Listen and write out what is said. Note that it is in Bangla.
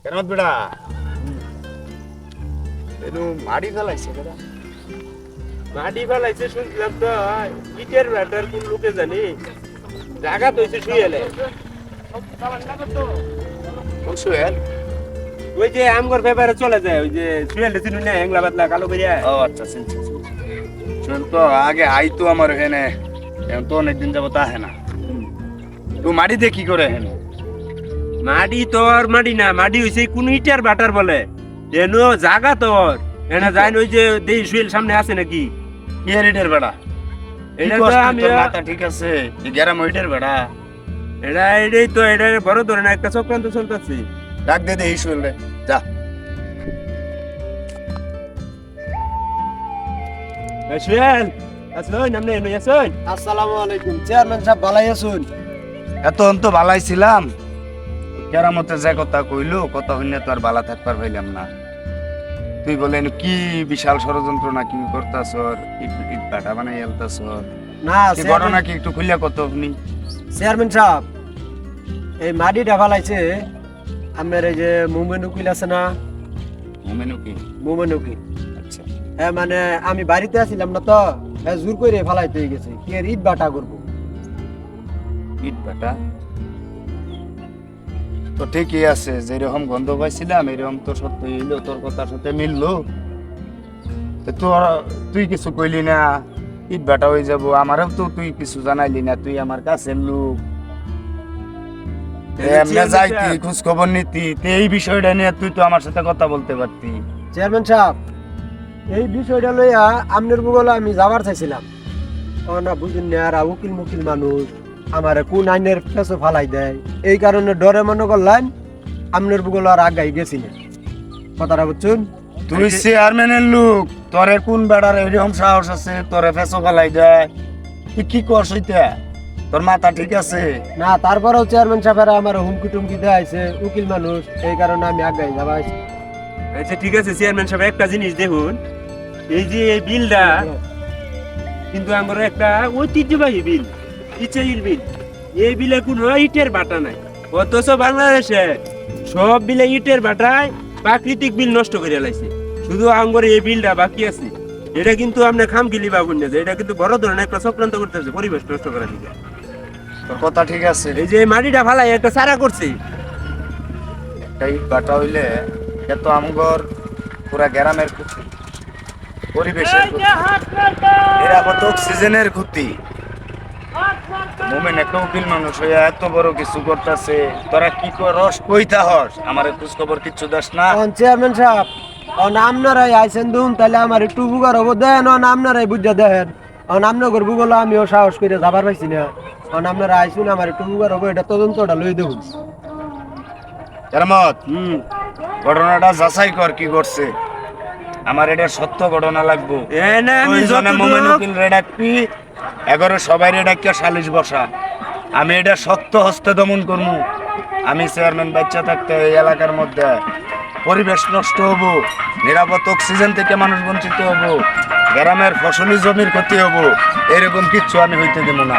কেন বেড়া এনু মাড়ি ফেলাইছে বেড়া। মাটি ফেলাইছে শুনছিলাম তো, ইটের ব্যাটার কোন লোকে জানি জায়গা তো হয়েছে শুয়েলে। সুয়েল ওই যে আমগর পেপারে চলে যায়, ওই যে শুয়েলে চিনুন না, হ্যাংলা বাতলা কালো করিয়া। ও আচ্ছা চিনছি। সুয়েল তো আগে আইতো আমার এখানে, এখন তো অনেকদিন যাবত আহে না। তুই মাড়ি দিয়ে কি করে এখানে? মাটি তোর মাটি না, মাটি হয়েছে কোন ইটের বাটার বলে, এনো জায়গা তোর এনা যাই। ওই যে দেই শুয়েল সামনে আছে নাকি কি রেটের বেড়া? এটা এটা তো তো আমি মাথা ঠিক আছে, এই গ্যারাম ওইটার বেড়া। এটাই তো, এটা বড় ধরনের একটা চক্রান্ত চলতেছে। ডাক দে দে এই শুয়েল রে, যা। শুয়েল আসুন, নামনে এনে আসুন। আসসালামু আলাইকুম চেয়ারম্যান সাহেব, ভালো আছেন? এত অন্ত বালাই ছিলাম, কেরামতে যে কথা কইলো কথা হইনে তো আর বালা থাকবার পাইলাম না। তুই বলেন কি বিশাল ষড়যন্ত্র না কি করতাছ, ইট বাটা বানাই আলতাছ, না কি ঘটনা কি একটু খুলিয়া কত আপনি? চেয়ারম্যান সাহেব, এই মাটিটা ফালাইছে আপনার এই যে মুম্বাই উকিল আছে না, মেনু কি? মুম্বাই উকিল। আচ্ছা, হ্যাঁ মানে আমি বাড়িতে আছিলাম না তো, হ্যাঁ জোর করে ফালাইতে গেছে কি আর ইট বাটা করবো। ইট বাটা তো ঠিকই আছে, যেরকম গন্ধ পাইছিলাম এরকম তো সত্য হইলো, তোর কথার সাথে মিললো। তো তুই কিছু কইলি না, ইট বাটা হয়ে যাবো, আমারও তো তুই কিছু জানাইলি না, তুই আমার কাছের লোক, এমনি যাইতি খোঁজ খবর নিতি, তো এই বিষয়টা নিয়ে তুই তো আমার সাথে কথা বলতে পারতি। চেয়ারম্যান সাহেব, এই বিষয়টা লইয়া আপনার গুগলে আমি যাবার চাইছিলাম, ও না বুঝুন না, আর উকিল মুকিল মানুষ আমার কোন আইনের পেছো ফালাই দেয়, এই কারণে ডরে মনে করলেন আপনার গুগল আর আগাই গেছি না। কথাটা বুঝছেন? তুই চেয়ারম্যানের লোক, তোরে কোন বেড়ার এরকম সাহস আছে তোরে ফেসো ফেলাই দেয়? তুই কি করছ এটা? তোর মাথা ঠিক আছে? না তারপরেও চেয়ারম্যান সাহেবের আমার হুমকি টুমকি দেয়াইছে, উকিল মানুষ, এই কারণে আমি আগাই যাবা। আচ্ছা ঠিক আছে চেয়ারম্যান সাহেব, একটা জিনিস দেখুন, এই যে এই বিলটা কিন্তু আমার একটা ঐতিহ্যবাহী বিল, ইচ্ছাইল বিল। এই বিলে কোনো ইটের বাটা নাই, অথচ বাংলাদেশে সব বিলে ইটের বাটায় প্রাকৃতিক বিল নষ্ট করে লাইছে। শুধু আঙ্গর এই বিলটা বাকি আছে। এটা কিন্তু আপনি খামখিলি ভাবুন না যে এটা কিন্তু বড় ধরনের একটা চক্রান্ত করতেছে পরিবেশ নষ্ট করার দিকে। তোর কথা ঠিক আছে। এই যে মাটিটা ফালাই একটা সারা করছে, একটা ইট বাটা হইলে এত আমগর পুরা গ্রামের ক্ষতি, পরিবেশের ক্ষতি, নিরাপদ অক্সিজেনের ক্ষতি। মোমেন একটা উকিল মানুষ হইয়া এত বড় কিছু করতেছে, তোরা কি করস কইতা হস, আমার খোঁজ খবর কিচ্ছু দাস না। চেয়ারম্যান সাহেব, আপনারাই আইসেন দুন, তাহলে আমার একটু উপকার হবো, দেন আপনারাই বুঝা দেখেন। আপনার গুগল আমিও সাহস করে যাবার পাইছি না, আপনারা আইসুন আমার একটু উপকার হবো, এটা তদন্তটা লই দেখুন। কেরামত, ঘটনাটা যাচাই কর কি করছে, আমার এটা সত্য ঘটনা লাগবো। এ না আমি প্রয়োজনে মোমেন যতটুক উকিল রে ডাকবি, এগারো সবাই রে ডাকিয়া সালিশ বসা, আমি এটা সত্য হস্তে দমন করবো। আমি চেয়ারম্যান বাচ্চা থাকতে এই এলাকার মধ্যে পরিবেশ নষ্ট হবো, নিরাপদ অক্সিজেন থেকে মানুষ বঞ্চিত হবো, গ্রামের ফসলি জমির ক্ষতি হবো, এরকম কিচ্ছু আমি হইতে দেবো না।